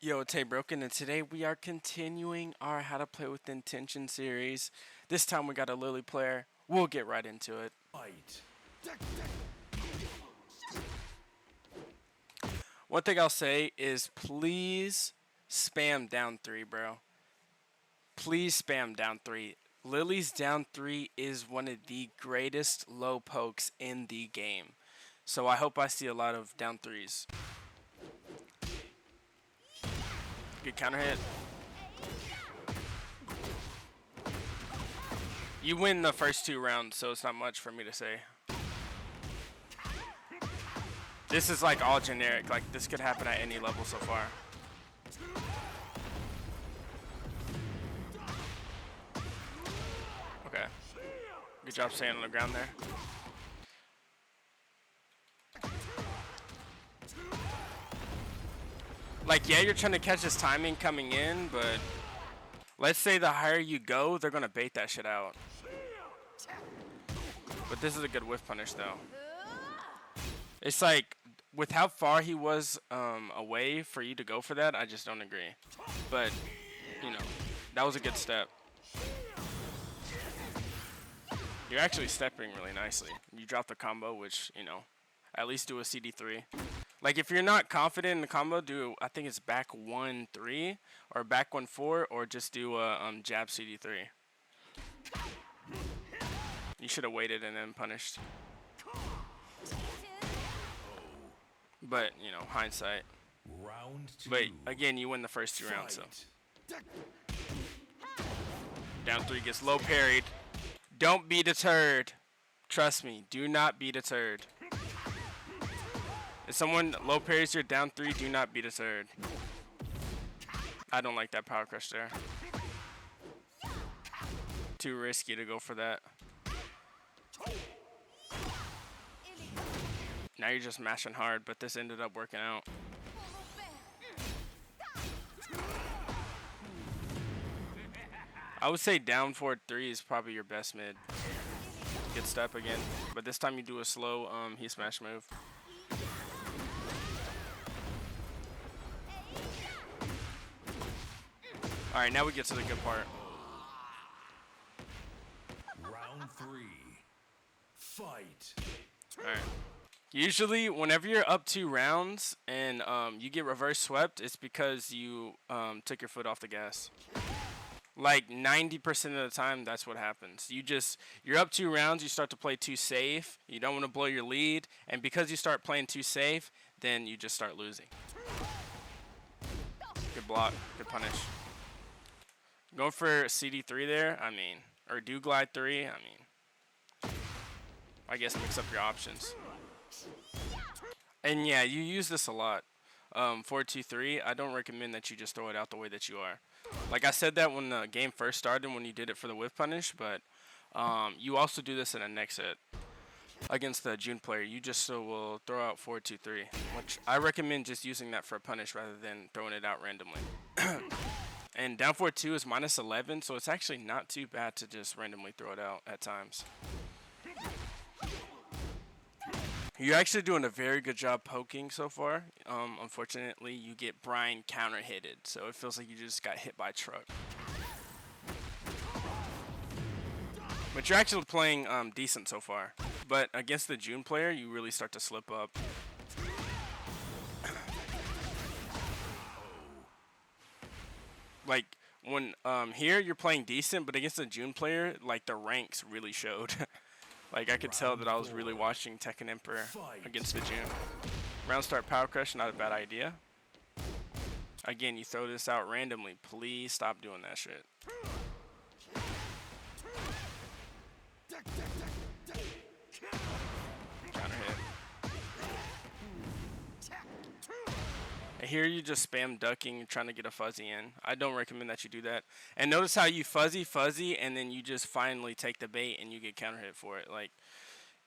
Yo, it's HeyBroken, and today we are continuing our How to Play with Intention series. This time we got a Lily player. We'll get right into it. Fight. One thing I'll say is please spam down 3, bro. Please spam down 3. Lily's down 3 is one of the greatest low pokes in the game. So I hope I see a lot of down 3s. Good counter hit. You win the first 2 rounds, so it's not much for me to say. This is like all generic. Like this could happen at any level so far. Okay. Good job staying on the ground there. Like, yeah, you're trying to catch his timing coming in, but let's say the higher you go, they're going to bait that shit out. But this is a good whiff punish, though. It's like, with how far he was away for you to go for that, I just don't agree. But, you know, that was a good step. You're actually stepping really nicely. You dropped the combo, which, you know, at least do a CD3. Like, if you're not confident in the combo, do, I think it's back 1-3 or back 1-4, or just do a jab CD3. You should have waited and then punished. But, you know, hindsight. Round 2. But, again, you win the first 2 rounds, so. Down 3 gets low parried. Don't be deterred. Trust me, do not be deterred. If someone low parries your down 3, do not be deterred. I don't like that power crush there. Too risky to go for that. Now you're just mashing hard, but this ended up working out. I would say down 4-3 is probably your best mid. Good step again, but this time you do a slow he smash move. Alright, now we get to the good part. Round 3. Fight. Alright. Usually, whenever you're up 2 rounds and you get reverse swept, it's because you took your foot off the gas. Like 90% of the time, that's what happens. You're up 2 rounds, you start to play too safe, you don't want to blow your lead, and because you start playing too safe, then you just start losing. Good block, good punish. Go for CD3 there, I mean, or do glide 3, I mean, I guess mix up your options. And yeah, you use this a lot. 4-2-3, I don't recommend that you just throw it out the way that you are. Like I said that when the game first started, when you did it for the whiff punish, but you also do this in a next set against the June player. You just will throw out 4-2-3, which I recommend just using that for a punish rather than throwing it out randomly. And down 4-2 is -11, so it's actually not too bad to just randomly throw it out at times. You're actually doing a very good job poking so far. Unfortunately, you get Brian counter-hitted, so it feels like you just got hit by a truck. But you're actually playing decent so far. But against the June player, you really start to slip up. Like, when here, you're playing decent, but against the June player, like, the ranks really showed. Like, I could tell that I was really watching Tekken Emperor against the June. Round start power crush, not a bad idea. Again, you throw this out randomly. Please stop doing that shit. Counter hit. And here you just spam ducking, trying to get a fuzzy in. I don't recommend that you do that. And notice how you fuzzy, and then you just finally take the bait and you get counter hit for it. Like,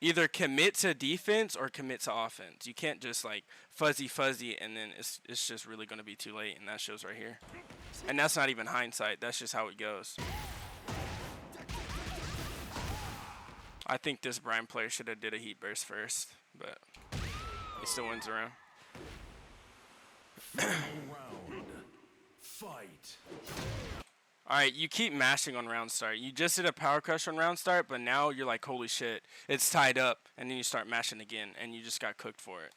either commit to defense or commit to offense. You can't just like fuzzy, and then it's just really going to be too late, and that shows right here. And that's not even hindsight. That's just how it goes. I think this Brian player should have did a heat burst first, but he still wins around. Final round. All right, you keep mashing on round start. You just did a power crush on round start, but now you're like, holy shit, it's tied up, and then you start mashing again, and you just got cooked for it.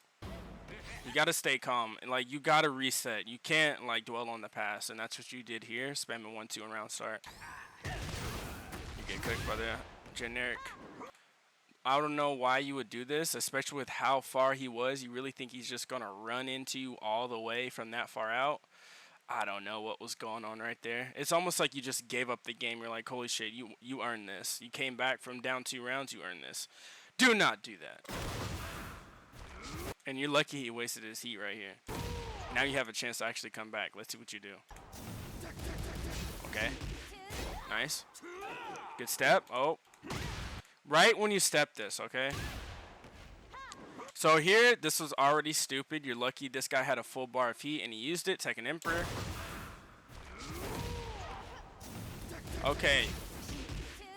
You gotta stay calm, and like you gotta reset. You can't like dwell on the past, and that's what you did here, spamming 1-2 on round start. You get cooked by the generic. I don't know why you would do this, especially with how far he was. You really think he's just gonna run into you all the way from that far out? I don't know what was going on right there. It's almost like you just gave up the game. You're like, holy shit, you earned this. You came back from down 2 rounds, you earned this. Do not do that. And you're lucky he wasted his heat right here. Now you have a chance to actually come back. Let's see what you do. Okay. Nice. Good step. Oh. Right when you step this, okay? So here, this was already stupid. You're lucky this guy had a full bar of heat and he used it. Second Emperor. Okay.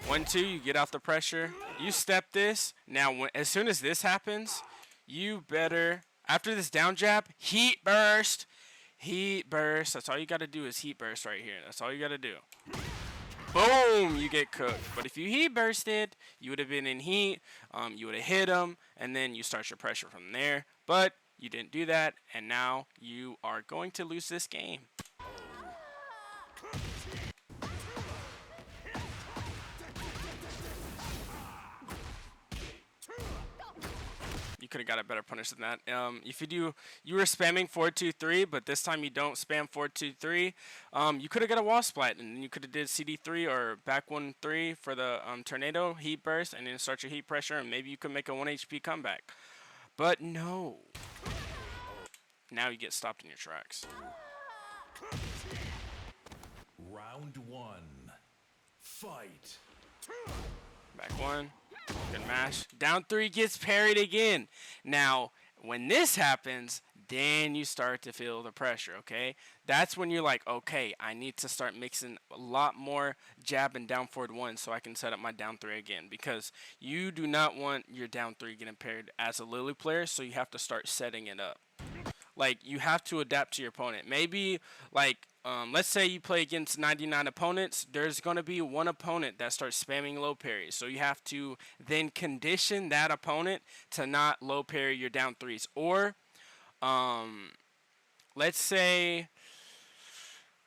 1-2, you get out the pressure. You step this. Now, as soon as this happens, you better, after this down jab, heat burst. Heat burst. That's all you got to do is heat burst right here. That's all you got to do. Boom, you get cooked. But if you heat bursted, you would have been in heat, you would have hit him, and then you start your pressure from there. But you didn't do that, and now you are going to lose this game. You could have got a better punish than that. If you were spamming 4-2-3, but this time you don't spam 4-2-3. You could have got a wall splat, and then you could have did CD3 or back 1-3 for the tornado heat burst, and then start your heat pressure, and maybe you could make a 1 HP comeback. But no. Now you get stopped in your tracks. Round 1. Fight. Back 1. Good mash. Down 3 gets parried again. Now, when this happens, then you start to feel the pressure, okay? That's when you're like, okay, I need to start mixing a lot more jab and down forward 1 so I can set up my down 3 again, because you do not want your down 3 getting parried as a Lily player, so you have to start setting it up. Like, you have to adapt to your opponent. Maybe, like, let's say you play against 99 opponents. There's going to be one opponent that starts spamming low parries. So you have to then condition that opponent to not low parry your down 3s. Or, let's say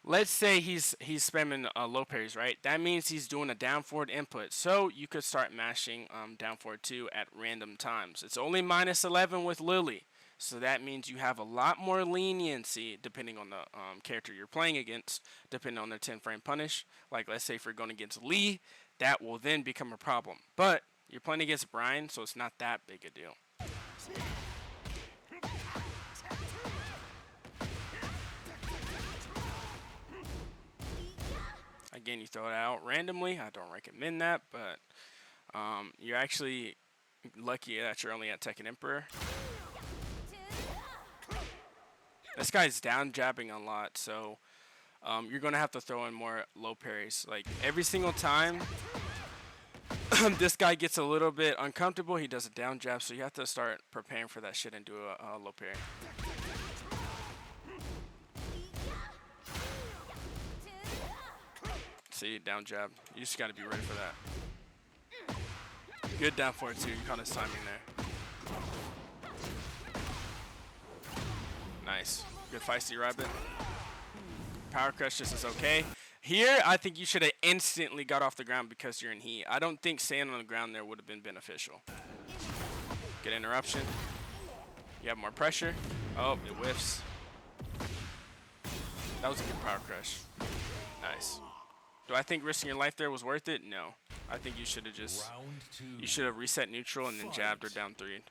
he's spamming low parries, right? That means he's doing a down forward input. So you could start mashing down forward 2 at random times. It's only -11 with Lily. So that means you have a lot more leniency depending on the character you're playing against, depending on their 10-frame punish. Like, let's say if you're going against Lee, that will then become a problem. But you're playing against Brian, so it's not that big a deal. Again, you throw it out randomly. I don't recommend that, but you're actually lucky that you're only at Tekken Emperor. This guy's down jabbing a lot, so you're going to have to throw in more low parries. Like, every single time this guy gets a little bit uncomfortable, he does a down jab, so you have to start preparing for that shit and do a low parry. See, down jab. You just got to be ready for that. Good down forward, too. You caught his timing there. Nice. Good feisty rabbit. Power crush just is okay. Here, I think you should have instantly got off the ground because you're in heat. I don't think staying on the ground there would have been beneficial. Good interruption. You have more pressure. Oh, it whiffs. That was a good power crush. Nice. Do I think risking your life there was worth it? No. I think you should have just... You should have reset neutral and then jabbed her down 3.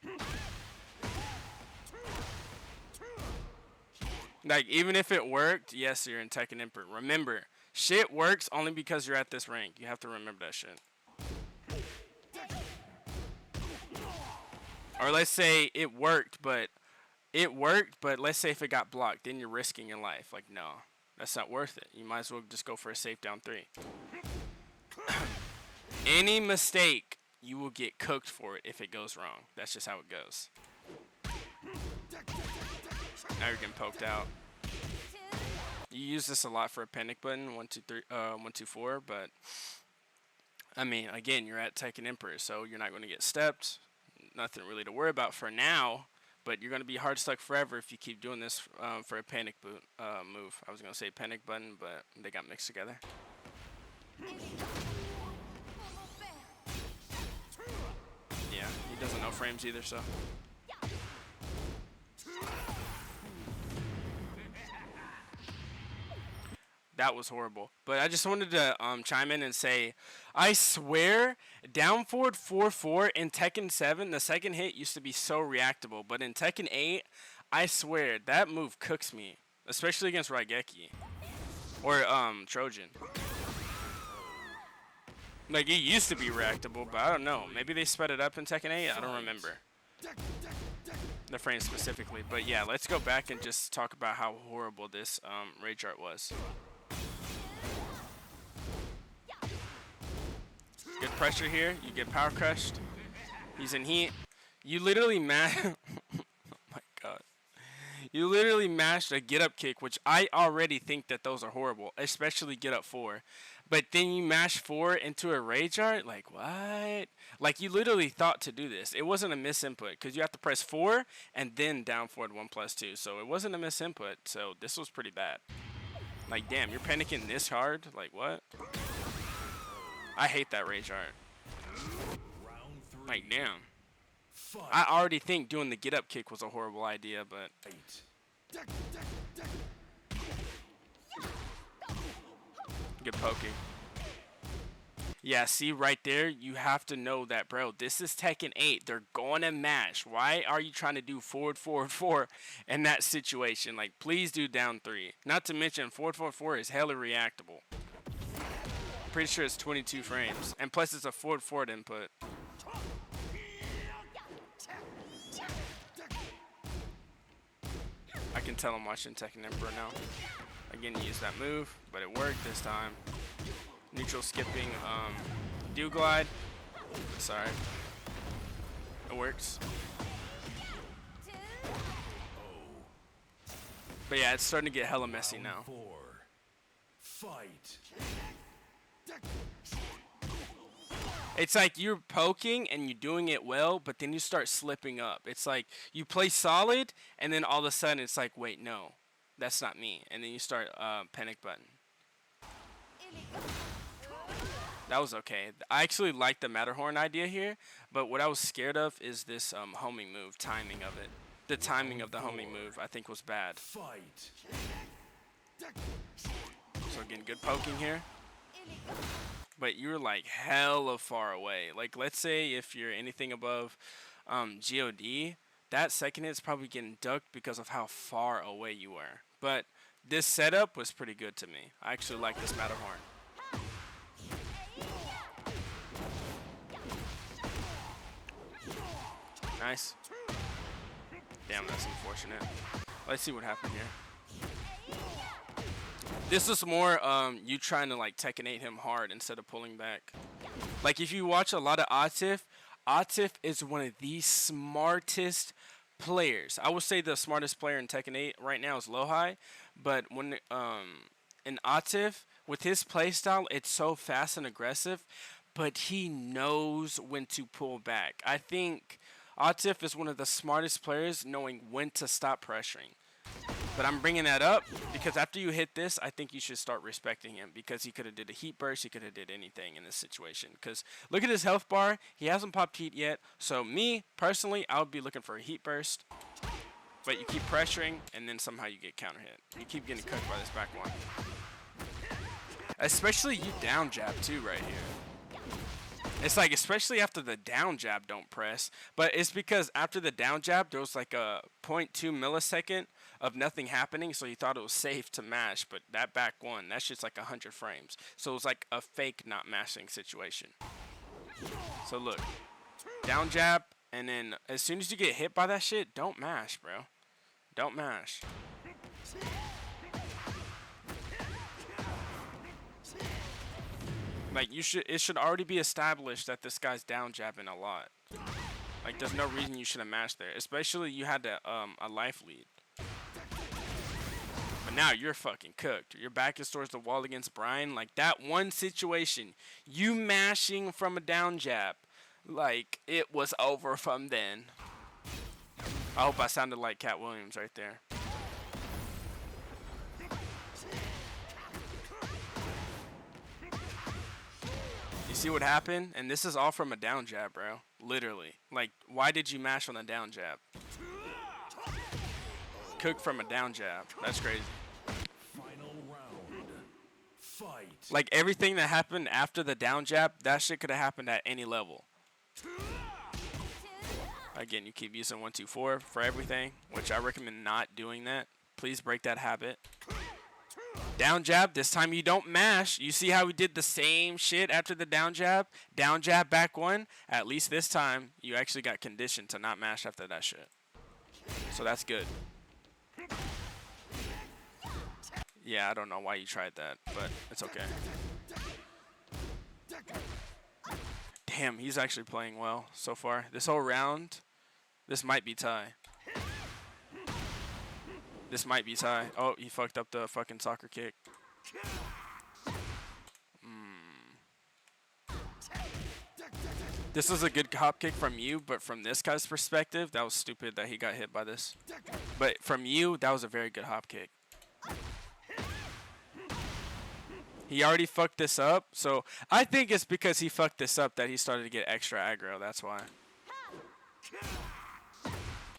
Like, even if it worked, yes, you're in Tekken Emperor. Remember, shit works only because you're at this rank. You have to remember that shit. Or let's say it worked, but let's say if it got blocked, then you're risking your life. Like, no, that's not worth it. You might as well just go for a safe down 3. Any mistake, you will get cooked for it if it goes wrong. That's just how it goes. Now you're getting poked out. use this a lot for a panic button, 1, 2, 3, 1, 2, 4, but I mean, again, you're at Tekken Emperor, so you're not going to get stepped. Nothing really to worry about for now, but you're going to be hard stuck forever if you keep doing this for a panic move. I was going to say panic button, but they got mixed together. Yeah, he doesn't know frames either, so. That was horrible. But I just wanted to chime in and say, I swear, down forward 4-4 in Tekken 7, the second hit used to be so reactable. But in Tekken 8, I swear, that move cooks me. Especially against Raigeki. Or Trojan. Like, it used to be reactable, but I don't know. Maybe they sped it up in Tekken 8? I don't remember the frame specifically. But yeah, let's go back and just talk about how horrible this rage art was. Good pressure here. You get power crushed. He's in heat. You literally oh my god. You literally mashed a get up kick, which I already think that those are horrible, especially get up 4. But then you mash 4 into a rage art? Like, what? Like, you literally thought to do this. It wasn't a misinput, because you have to press 4 and then down forward 1+2. So it wasn't a misinput. So this was pretty bad. Like, damn, you're panicking this hard? Like, what? I hate that rage art. Like, damn. I already think doing the get up kick was a horrible idea, but good poking. Yeah, see right there, you have to know that, bro. This is Tekken 8. They're going to mash. Why are you trying to do forward, forward, 4 in that situation? Like, please do down 3. Not to mention, forward, forward, 4 is hella reactable. Pretty sure it's 22 frames, and plus it's a forward input. I can tell I'm watching Tekken Emperor now. Again, you use that move, but it worked this time. Neutral skipping, do glide. Sorry, it works. But yeah, it's starting to get hella messy now. Fight. It's like you're poking and you're doing it well, but then you start slipping up. It's like you play solid, and then all of a sudden it's like, wait, no, that's not me. And then you start panic button. That was okay. I actually like the Matterhorn idea here, but what I was scared of is this homing move, timing of it. The timing of the homing move, I think, was bad. Fight. So again, good poking here. But you're like hella far away. Like, let's say if you're anything above GOD, that second hit's probably getting ducked because of how far away you were. But this setup was pretty good to me. I actually like this Matterhorn. Nice. Damn, that's unfortunate. Let's see what happened here. This is more you trying to like Tekken 8 him hard instead of pulling back. Like, if you watch a lot of Atif is one of the smartest players. I would say the smartest player in Tekken 8 right now is Lohai, but when in Atif, with his playstyle, it's so fast and aggressive, but he knows when to pull back. I think Atif is one of the smartest players knowing when to stop pressuring. But I'm bringing that up because after you hit this, I think you should start respecting him, because he could have did a heat burst. He could have did anything in this situation. Because look at his health bar. He hasn't popped heat yet. So me, personally, I would be looking for a heat burst. But you keep pressuring, and then somehow you get counter hit. You keep getting cooked by this back one. Especially you down jab too right here. It's like, especially after the down jab don't press. But it's because after the down jab, there was like a 0.2 millisecond of nothing happening, so you thought it was safe to mash. But that back one, that shit's like 100 frames. So it was like a fake not mashing situation. So look, down jab, and then as soon as you get hit by that shit, don't mash, bro. Don't mash. Like, it should already be established that this guy's down jabbing a lot. Like, there's no reason you should have mashed there. Especially you had a life lead. But Now you're fucking cooked. Your back is towards the wall against Brian. Like that one situation, you mashing from a down jab, like it was over from then. I hope I sounded like Cat Williams right there. You see what happened? And this is all from a down jab, bro. Literally. Like, why did you mash on a down jab? Cook from a down jab. That's crazy. Final round. Fight. Like, everything that happened after the down jab, that shit could have happened at any level. Again, you keep using 1-2-4 for everything, which I recommend not doing that. Please break that habit. Down jab, this time you don't mash. You see how we did the same shit after the down jab? Down jab, back one. At least this time, you actually got conditioned to not mash after that shit. So that's good. Yeah, I don't know why you tried that, but it's okay. Damn, he's actually playing well so far. This whole round, this might be tie. This might be tie. Oh, he fucked up the fucking soccer kick. This was a good hop kick from you, but from this guy's perspective, that was stupid that he got hit by this. But from you, that was a very good hop kick. He already fucked this up, so I think it's because he fucked this up that he started to get extra aggro. That's why.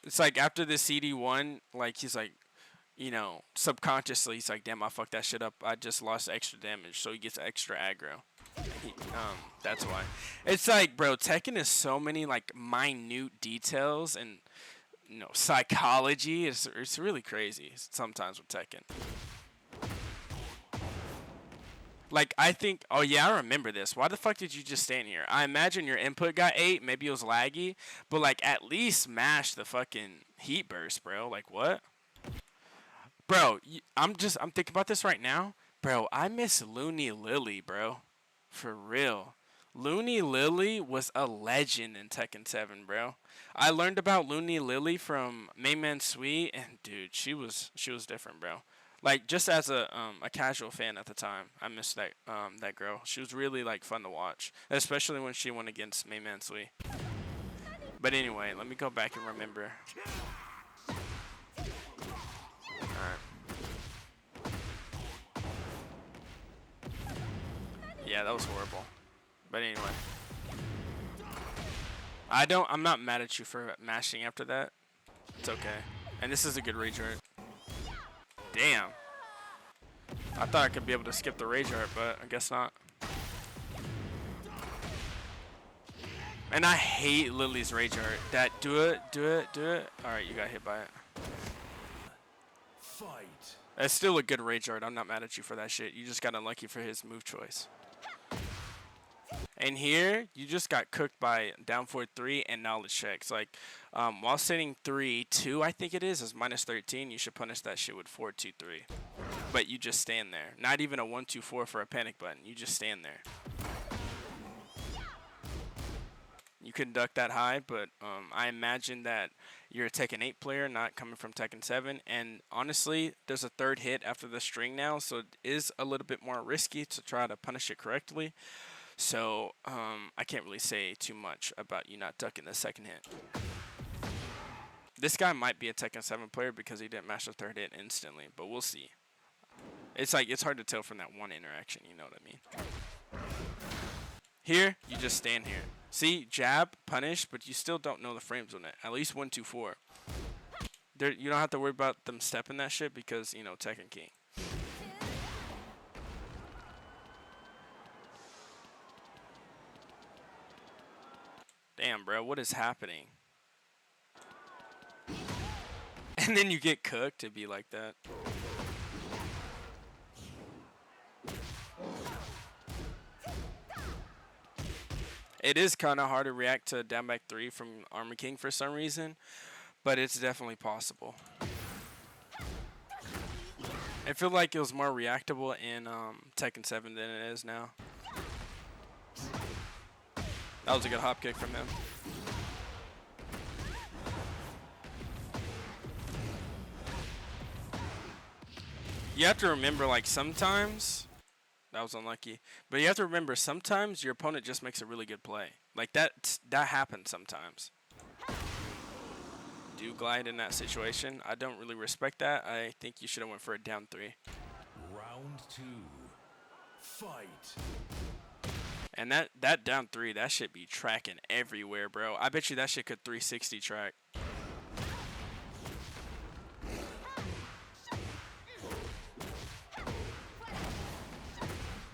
It's like after the CD1, like he's like, you know, subconsciously he's like, damn, I fucked that shit up. I just lost extra damage, so he gets extra aggro. That's why. It's like, bro, Tekken is so many like minute details and, you know, psychology. It's really crazy sometimes with Tekken. Like, I think, oh yeah, I remember this. Why the fuck did you just stand here? I imagine your input got 8, maybe it was laggy, but like at least mash the fucking heat burst, bro. Like what? Bro, I'm thinking about this right now. Bro, I miss Looney Lily, bro. For real. Looney Lily was a legend in Tekken 7, bro. I learned about Looney Lily from Mayman Sweet, and dude, she was different, bro. Like just as a casual fan at the time, I missed that girl. She was really like fun to watch, especially when she went against Mayman Sweet. But anyway, let me go back and remember. Alright. Yeah, that was horrible. But anyway. I'm not mad at you for mashing after that. It's okay. And this is a good rage art. Damn. I thought I could be able to skip the rage art, but I guess not. And I hate Lily's rage art. That do it. Alright, you got hit by it. Fight. It's still a good rage art. I'm not mad at you for that shit. You just got unlucky for his move choice. And here, you just got cooked by down forward 3 and knowledge checks. Like, while sitting 3-2, I think it is minus 13, you should punish that shit with 4-2-3. But you just stand there. Not even a 1-2-4 for a panic button. You just stand there. You couldn't duck that high, but I imagine that you're a Tekken 8 player, not coming from Tekken 7. And honestly, there's a third hit after the string now, so it is a little bit more risky to try to punish it correctly. So I can't really say too much about you not ducking the second hit. This guy might be a Tekken 7 player because he didn't mash the third hit instantly, but we'll see. It's like, it's hard to tell from that one interaction, you know what I mean? Here, you just stand here. See, jab, punish, but you still don't know the frames on it. At least 1-2-4. You don't have to worry about them stepping that shit because, you know, Tekken King. Damn, bro, what is happening? And then you get cooked to be like that. It is kind of hard to react to down back 3 from Armor King for some reason, but it's definitely possible. I feel like it was more reactable in Tekken 7 than it is now. That was a good hop kick from him. You have to remember, like, sometimes that was unlucky, but you have to remember sometimes your opponent just makes a really good play. Like that happens sometimes. Do glide in that situation. I don't really respect that. I think you should have went for a down 3. Round 2. Fight. And that down 3, that shit be tracking everywhere, bro. I bet you that shit could 360 track.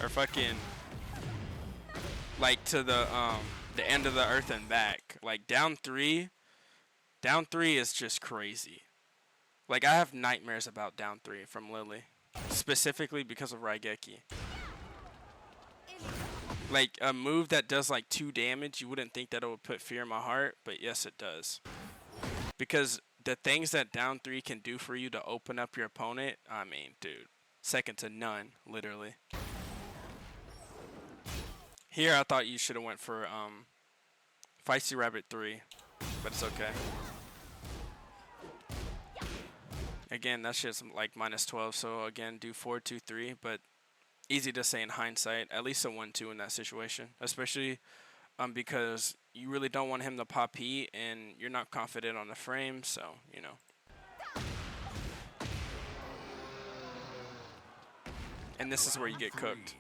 Or fucking like to the end of the earth and back. Like down 3 is just crazy. Like I have nightmares about down 3 from Lily, specifically because of Raigeki. Like a move that does like 2 damage, you wouldn't think that it would put fear in my heart, but yes it does. Because the things that down 3 can do for you to open up your opponent, I mean, dude, second to none, literally. Here I thought you should have went for Feisty Rabbit 3, but it's okay. Again, that shit's like -12, so again, do 4-2-3, but easy to say in hindsight. At least a 1-2 in that situation, especially because you really don't want him to pop heat, and you're not confident on the frame, so you know. And this is where you get cooked.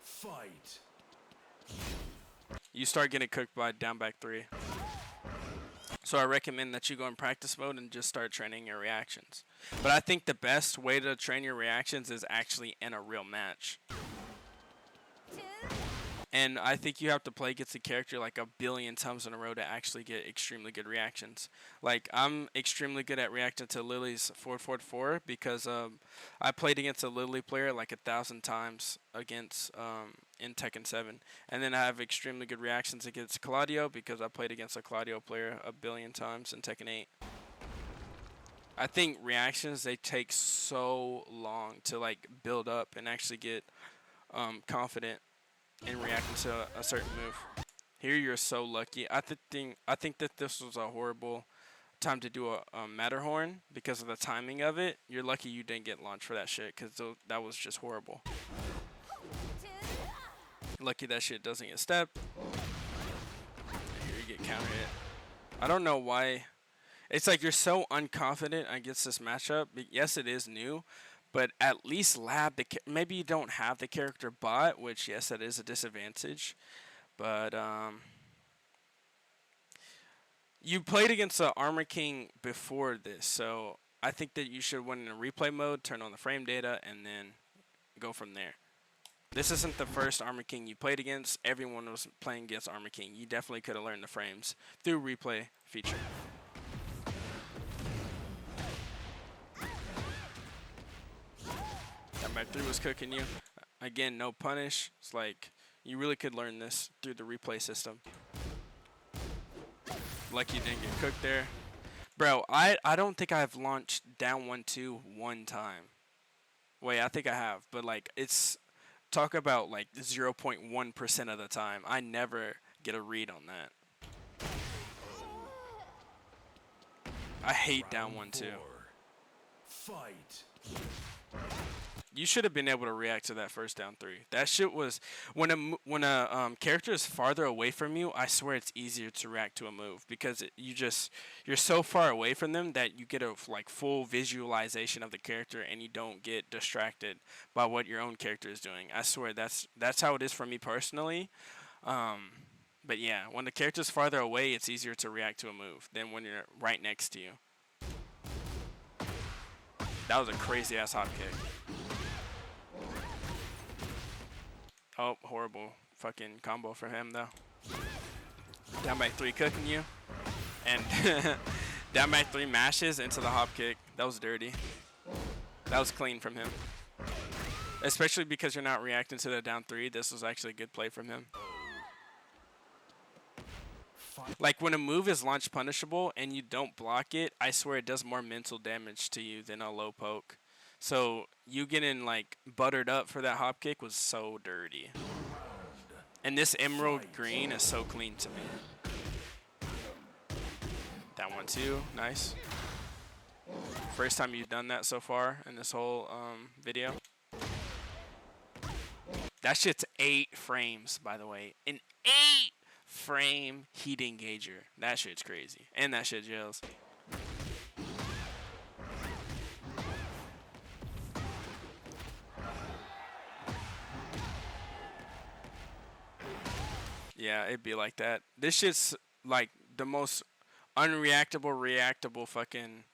Fight. You start getting cooked by down back 3. So I recommend that you go in practice mode and just start training your reactions. But I think the best way to train your reactions is actually in a real match. And I think you have to play against the character like a billion times in a row to actually get extremely good reactions. Like, I'm extremely good at reacting to Lily's 4-4-4 because I played against a Lily player like 1,000 times against in Tekken 7. And then I have extremely good reactions against Claudio because I played against a Claudio player a billion times in Tekken 8. I think reactions, they take so long to like build up and actually get confident in reacting to a certain move. Here you're so lucky. I think that this was a horrible time to do a Matterhorn because of the timing of it. You're lucky you didn't get launched for that shit because that was just horrible. Lucky that shit doesn't get stepped. And here you get counter hit. I don't know why. It's like you're so unconfident against this matchup. Yes, it is new, but at least lab the. Maybe you don't have the character bot, which yes, that is a disadvantage. But you played against the Armor King before this, so I think that you should win in replay mode, turn on the frame data, and then go from there. This isn't the first Armor King you played against. Everyone was playing against Armor King. You definitely could have learned the frames through replay feature. That back 3 was cooking you. Again, no punish. It's like you really could learn this through the replay system. Lucky you didn't get cooked there. Bro, I don't think I've launched down 1-2 one time. Wait, I think I have, but like it's talk about like 0.1% of the time. I never get a read on that. I hate down 1-2. Fight. You should have been able to react to that first down 3. That shit was when a character is farther away from you. I swear it's easier to react to a move because you're so far away from them that you get a like full visualization of the character and you don't get distracted by what your own character is doing. I swear that's how it is for me personally. But yeah, when the character's farther away, it's easier to react to a move than when you're right next to you. That was a crazy ass hop kick. Oh, horrible fucking combo for him though. Down by 3 cooking you. And down by 3 mashes into the hop kick. That was dirty. That was clean from him. Especially because you're not reacting to the down 3. This was actually a good play from him. Like when a move is launch punishable and you don't block it, I swear it does more mental damage to you than a low poke. So you getting like buttered up for that hop kick was so dirty. And this emerald green is so clean to me. That one too, nice. First time you've done that so far in this whole video. That shit's 8 frames, by the way. An 8-frame heat engager. That shit's crazy. And that shit jails. Yeah, it'd be like that. This shit's like the most unreactable, reactable fucking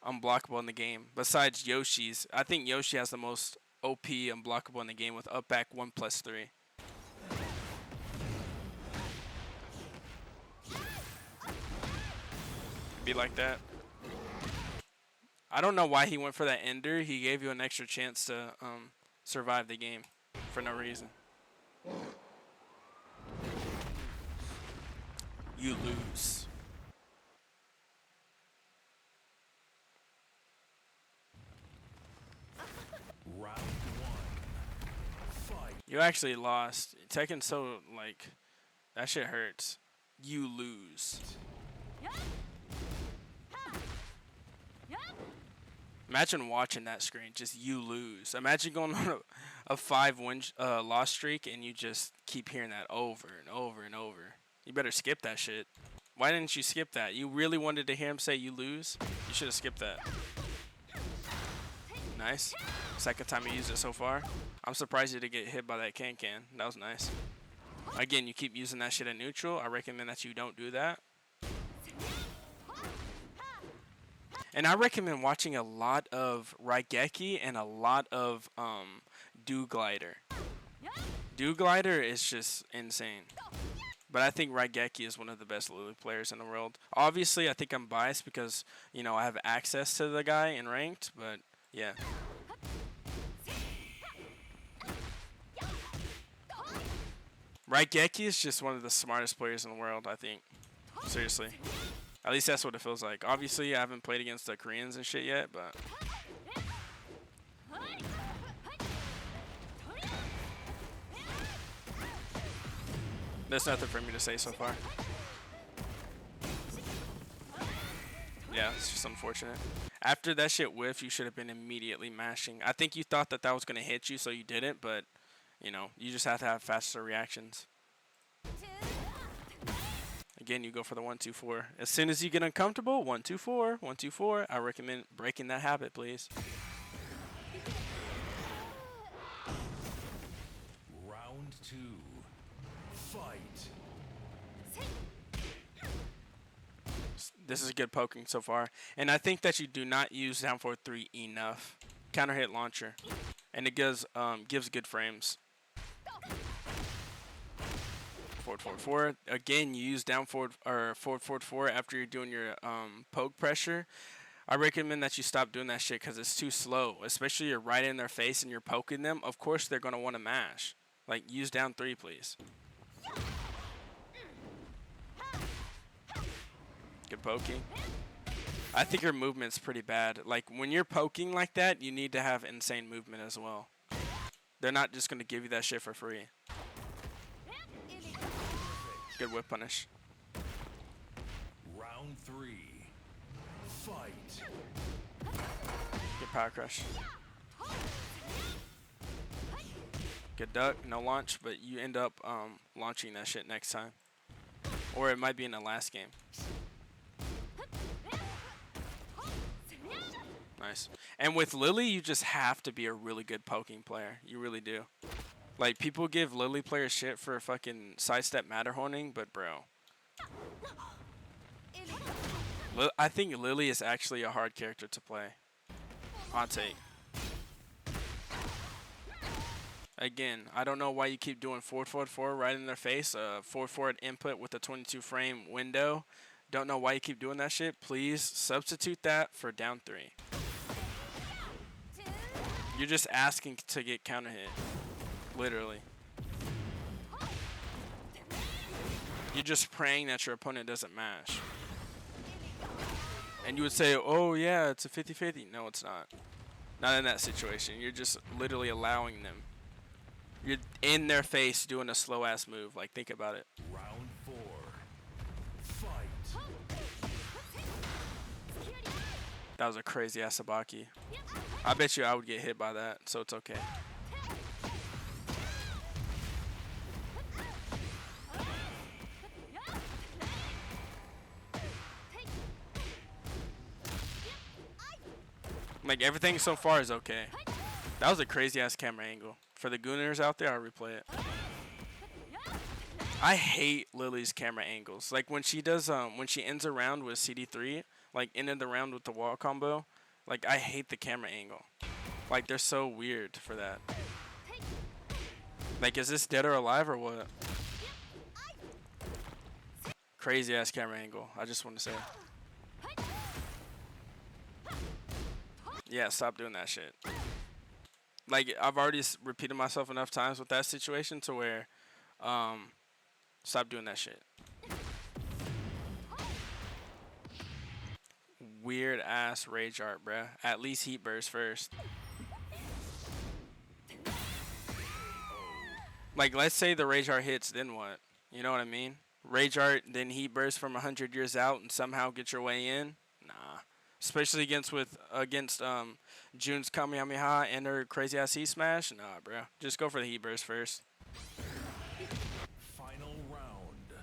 unblockable in the game. Besides Yoshi's. I think Yoshi has the most OP unblockable in the game with up back 1+3. Be like that. I don't know why he went for that ender. He gave you an extra chance to survive the game for no reason. You lose. Round 1. Fight. You actually lost. Tekken's so, like, that shit hurts. You lose. Imagine watching that screen, just you lose. Imagine going on a 5-win loss streak and you just keep hearing that over and over and over. You better skip that shit. Why didn't you skip that? You really wanted to hear him say you lose? You should have skipped that. Nice. Second time he used it so far. I'm surprised you didn't get hit by that can-can. That was nice. Again, you keep using that shit at neutral. I recommend that you don't do that. And I recommend watching a lot of Raigeki and a lot of Dew Glider. Dew Glider is just insane. But I think Raigeki is one of the best Lily players in the world. Obviously, I think I'm biased because, you know, I have access to the guy in ranked, but yeah. Raigeki is just one of the smartest players in the world, I think. Seriously. At least that's what it feels like. Obviously, I haven't played against the Koreans and shit yet, but... There's nothing for me to say so far. Yeah, it's just unfortunate. After that shit whiff, you should have been immediately mashing. I think you thought that that was going to hit you, so you didn't, but, you know, you just have to have faster reactions. Again, you go for the 1-2-4. As soon as you get uncomfortable, 1-2-4, 1-2-4. I recommend breaking that habit, please. Round 2. Fight. This is good poking so far. And I think that you do not use down forward 3 enough. Counter hit launcher. And it gives good frames. Forward, forward, forward. Again, you use down forward or forward, forward, forward after you're doing your poke pressure. I recommend that you stop doing that shit because it's too slow. Especially you're right in their face and you're poking them. Of course, they're going to want to mash. Like, use down 3, please. Good poking. I think your movement's pretty bad. Like, when you're poking like that, you need to have insane movement as well. They're not just going to give you that shit for free. Good whip punish. Round 3. Fight. Good power crush. Good duck, no launch, but you end up launching that shit next time. Or it might be in the last game. Nice. And with Lily, you just have to be a really good poking player. You really do. Like, people give Lily players shit for fucking sidestep Matterhorning, but bro. I think Lily is actually a hard character to play. Hot take. Again, I don't know why you keep doing forward, forward, forward right in their face. Forward, forward input with a 22 frame window. Don't know why you keep doing that shit. Please substitute that for down 3. You're just asking to get counter hit. Literally. You're just praying that your opponent doesn't mash. And you would say, oh yeah, it's a 50-50. No, it's not. Not in that situation. You're just literally allowing them. You're in their face doing a slow ass move. Like, think about it. Round 4. Fight. That was a crazy ass Sabaki. I bet you I would get hit by that, so it's okay. Like, everything so far is okay. That was a crazy ass camera angle. For the gooners out there, I'll replay it. I hate Lily's camera angles. Like, when she does, when she ends a round with CD3, like, ended the round with the wall combo, like, I hate the camera angle. Like, they're so weird for that. Like, is this dead or alive or what? Crazy ass camera angle. I just want to say. Yeah, stop doing that shit. Like, I've already repeated myself enough times with that situation to where, stop doing that shit. Weird ass rage art, bruh. At least heat burst first. Like, let's say the rage art hits, then what? You know what I mean? Rage art, then heat burst from 100 years out and somehow get your way in? Nah. Especially against June's Kamehameha and her crazy ass heat smash? Nah, bro. Just go for the heat burst first. Final round.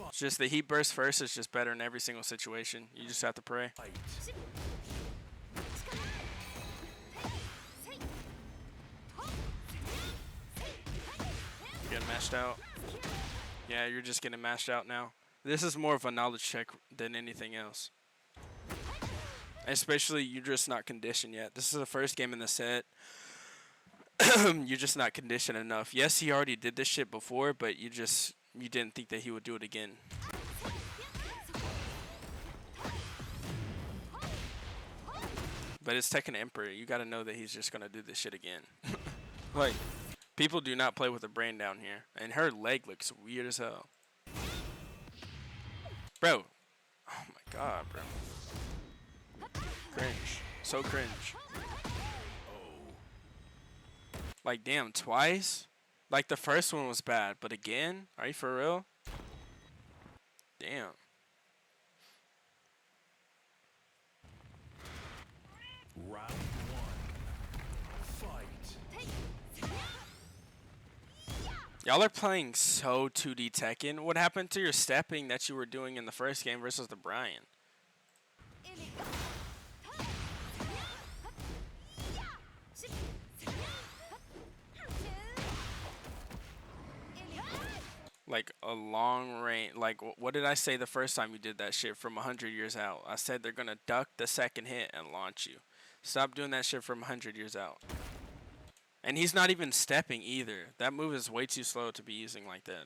It's just the heat burst first is just better in every single situation. You just have to pray. Fight. Getting mashed out. Yeah, you're just getting mashed out now. This is more of a knowledge check than anything else. Especially, you're just not conditioned yet. This is the first game in the set. You're just not conditioned enough. Yes, he already did this shit before, but you didn't think that he would do it again. But it's Tekken Emperor. You gotta know that he's just gonna do this shit again. Like, people do not play with a brain down here. And her leg looks weird as hell. Bro. Oh my god, bro. Cringe. So cringe. Like, damn, twice? Like, the first one was bad, but again? Are you for real? Damn. Round one. Fight. Y'all are playing so 2D Tekken. What happened to your stepping that you were doing in the first game versus the Brian? Like, a long range. Like, what did I say the first time you did that shit from 100 years out? I said they're gonna duck the second hit and launch you. Stop doing that shit from 100 years out. And he's not even stepping either. That move is way too slow to be using like that.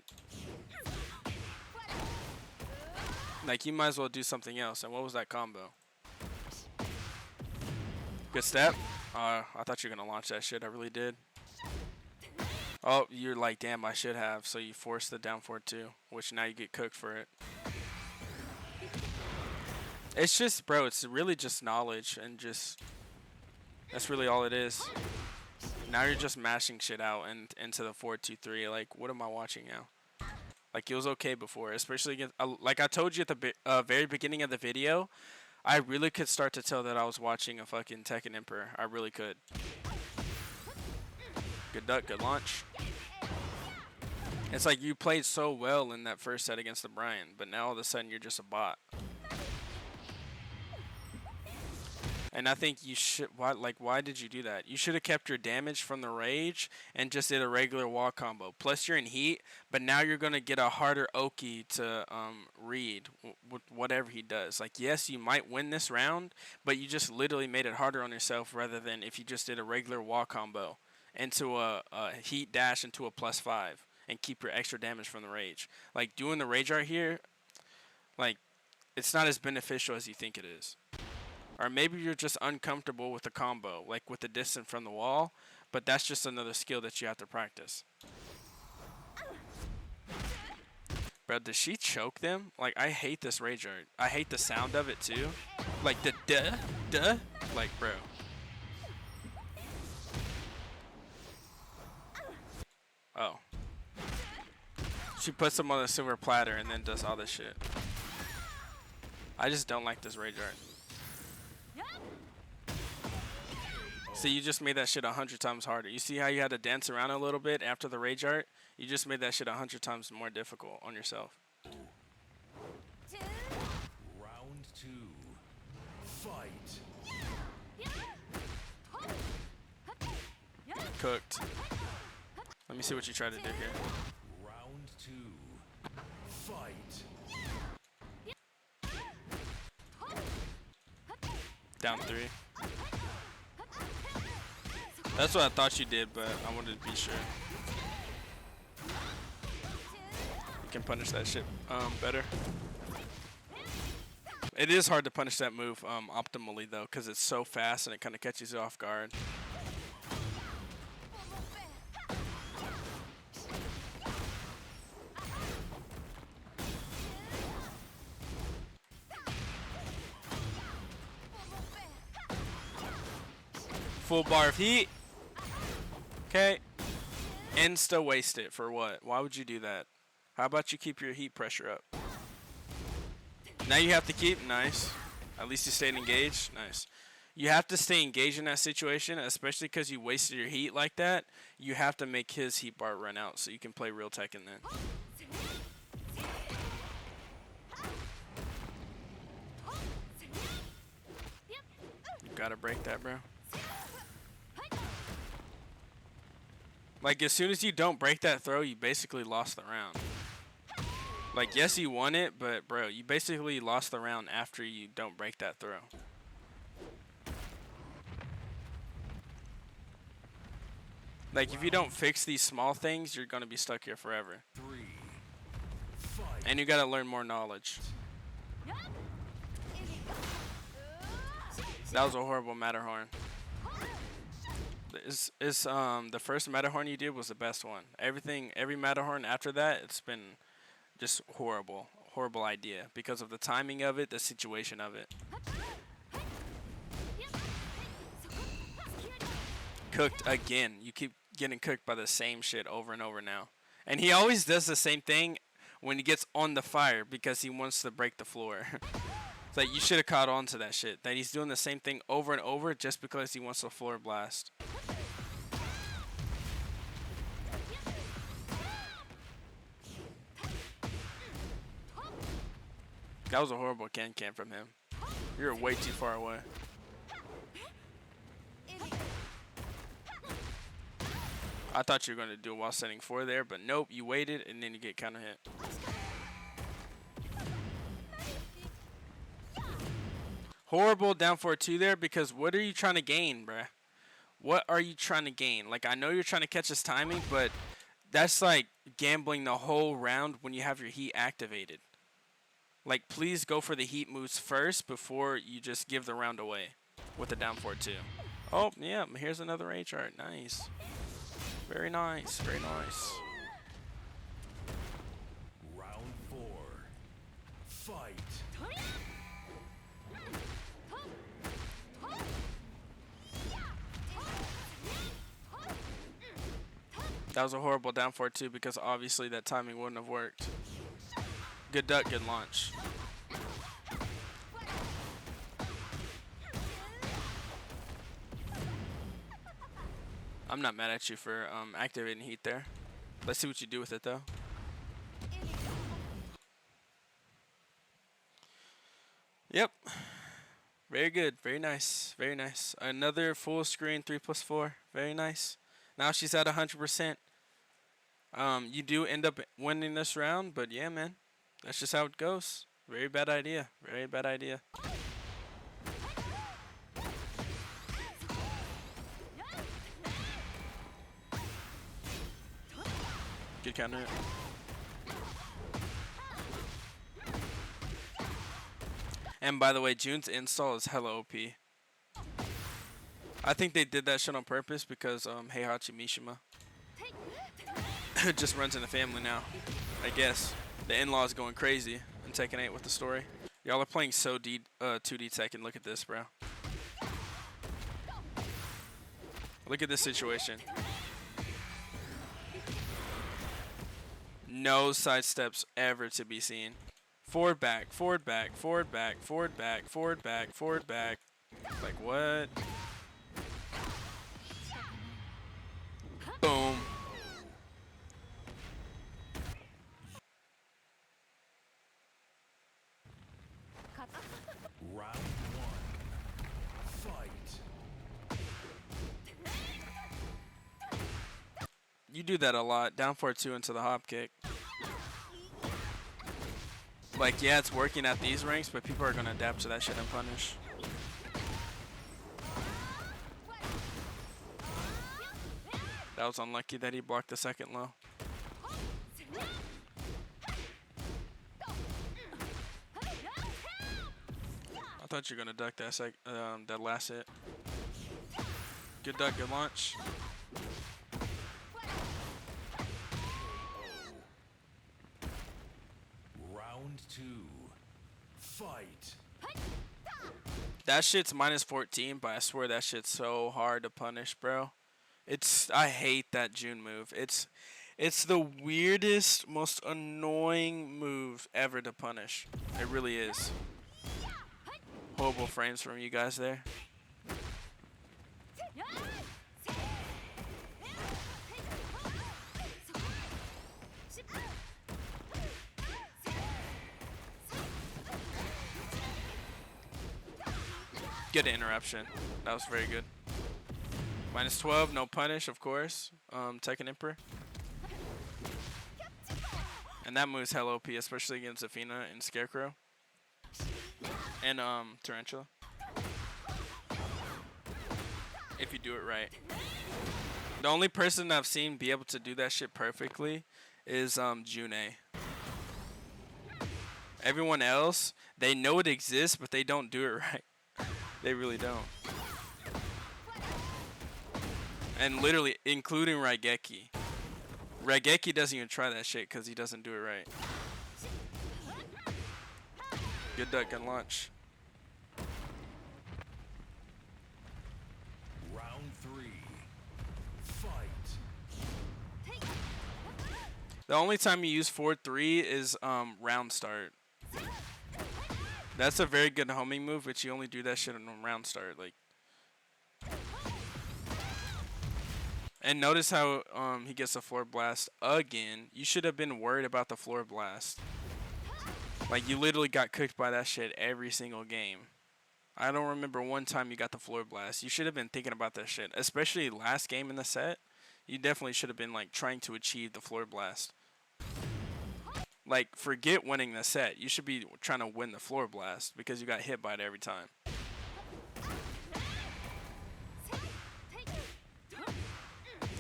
Like, you might as well do something else. And what was that combo? Good step? I thought you were gonna launch that shit. I really did. Oh, you're like, damn, I should have. So you forced the down forward too, which now you get cooked for it. It's just, bro, it's really just knowledge and just, that's really all it is. Now you're just mashing shit out and into the 4-2-3. Like, what am I watching now? Like, it was okay before, especially against, like I told you at the very beginning of the video, I really could start to tell that I was watching a fucking Tekken Emperor. I really could. Good duck, good launch. It's like you played so well in that first set against the Brian, but now all of a sudden you're just a bot. And I think you should, why did you do that? You should have kept your damage from the rage and just did a regular wall combo. Plus you're in heat, but now you're going to get a harder Oki to read with whatever he does. Like, yes, you might win this round, but you just literally made it harder on yourself rather than if you just did a regular wall combo into a heat dash into a +5 and keep your extra damage from the rage. Like, doing the rage art here, like, it's not as beneficial as you think it is. Or maybe you're just uncomfortable with the combo, like with the distance from the wall, but that's just another skill that you have to practice. Bro, does she choke them? Like, I hate this rage art. I hate the sound of it too. Like the duh. Like, bro. Oh. She puts them on a silver platter and then does all this shit. I just don't like this rage art. So you just made that shit 100 times harder. You see how you had to dance around a little bit after the rage art? You just made that shit 100 times more difficult on yourself. Round 2. Fight. Cooked. Let me see what you try to do here. Round 2. Fight. Down 3. That's what I thought you did, but I wanted to be sure. You can punish that shit better. It is hard to punish that move optimally though, because it's so fast and it kind of catches you off guard. Full bar of heat. Okay. Insta waste it for what? Why would you do that? How about you keep your heat pressure up? Now you have to keep. Nice. At least you stayed engaged. Nice. You have to stay engaged in that situation, especially because you wasted your heat like that. You have to make his heat bar run out so you can play real Tekken then. You gotta break that, bro. Like, as soon as you don't break that throw, you basically lost the round. Like, yes, you won it, but, bro, you basically lost the round after you don't break that throw. Like, if you don't fix these small things, you're going to be stuck here forever. 3. Fight. And you got to learn more knowledge. That was a horrible Matterhorn. The first Matterhorn you did was the best one. Every Matterhorn after that, it's been just horrible idea because of the timing of it, the situation of it. Cooked again. You keep getting cooked by the same shit over and over now. And he always does the same thing when he gets on the fire because he wants to break the floor. It's like you should have caught on to that shit. That he's doing the same thing over and over just because he wants a floor blast. That was a horrible can from him. You're way too far away. I thought you were going to do it while setting 4 there, but nope, you waited and then you get kind of hit. Horrible down 4-2 there because what are you trying to gain, bruh? What are you trying to gain? Like, I know you're trying to catch his timing, but that's like gambling the whole round when you have your heat activated. Like, please go for the heat moves first before you just give the round away with the down 4-2. Oh, yeah, here's another A chart. Nice. Very nice, very nice. Round 4. Fight. That was a horrible down 4-2 because obviously that timing wouldn't have worked. Good duck, good launch. I'm not mad at you for activating heat there. Let's see what you do with it though. Yep. Very good. Very nice. Very nice. Another full screen 3+4. Very nice. Now she's at 100%. You do end up winning this round, but yeah, man. That's just how it goes. Very bad idea. Very bad idea. Good counter hit. And by the way, June's install is hella OP. I think they did that shit on purpose because Heihachi Mishima just runs in the family now. I guess the in-laws going crazy in Tekken 8 with the story. Y'all are playing so 2D Tekken. Look at this, bro. Look at this situation. No side steps ever to be seen. Forward back, forward back, forward back, forward back, forward back, forward back. Like what? Boom. Round one. Fight. You do that a lot. Down 4-2 into the hop kick. Like, yeah, it's working at these ranks, but people are going to adapt to that shit and punish. That was unlucky that he blocked the second low. I thought you were going to duck that last hit. Good duck, good launch. Round two. Fight. That shit's minus 14, but I swear that shit's so hard to punish, bro. I hate that June move. It's the weirdest, most annoying move ever to punish. It really is. Horrible frames from you guys there. Good interruption. That was very good. Minus 12, no punish, of course. Tekken Emperor. And that move's hella OP, especially against Athena and Scarecrow. And Tarantula. If you do it right. The only person I've seen be able to do that shit perfectly is June. Everyone else, they know it exists, but they don't do it right. They really don't. And literally, including Raigeki. Raigeki doesn't even try that shit because he doesn't do it right. Good duck, good launch. Round three. Fight. The only time you use 4-3 is round start. That's a very good homing move, but you only do that shit on round start. Like, and notice how he gets a floor blast again. You should have been worried about the floor blast. Like, you literally got cooked by that shit every single game. I don't remember one time you got the floor blast. You should have been thinking about that shit, especially last game in the set. You definitely should have been like trying to achieve the floor blast. Like, forget winning the set. You should be trying to win the floor blast because you got hit by it every time.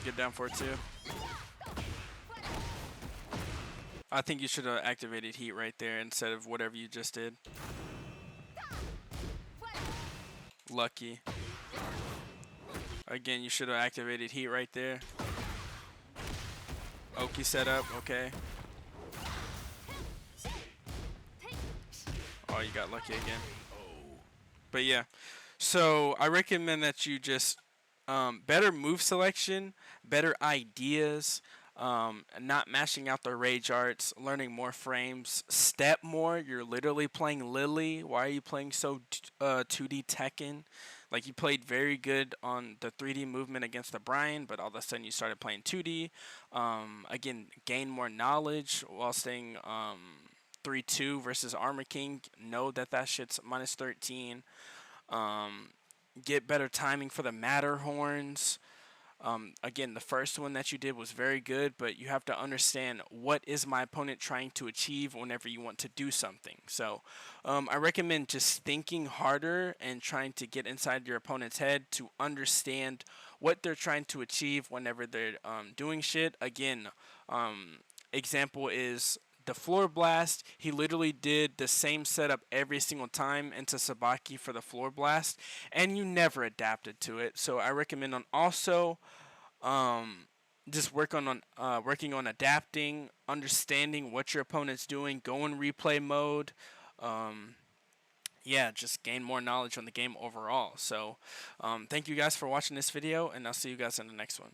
Get down 4-2. I think you should have activated heat right there instead of whatever you just did. Lucky. Again, you should have activated heat right there. Oki setup, okay. Oh, you got lucky again. But yeah, so I recommend that you just better move selection, better ideas, not mashing out the rage arts, learning more frames, step more. You're literally playing Lily. Why are you playing so 2D Tekken? Like, you played very good on the 3D movement against the Brian, but all of a sudden you started playing 2D. Again, gain more knowledge while staying 3-2 versus Armor King. Know that that shit's minus 13. Get better timing for the Matterhorns. Again, the first one that you did was very good, but you have to understand what is my opponent trying to achieve whenever you want to do something. So I recommend just thinking harder and trying to get inside your opponent's head to understand what they're trying to achieve whenever they're doing shit. Again, example is the floor blast. He literally did the same setup every single time into Sabaki for the floor blast, and you never adapted to it. So I recommend on also just working on adapting, understanding what your opponent's doing, go in replay mode. Yeah, just gain more knowledge on the game overall. So thank you guys for watching this video, and I'll see you guys in the next one.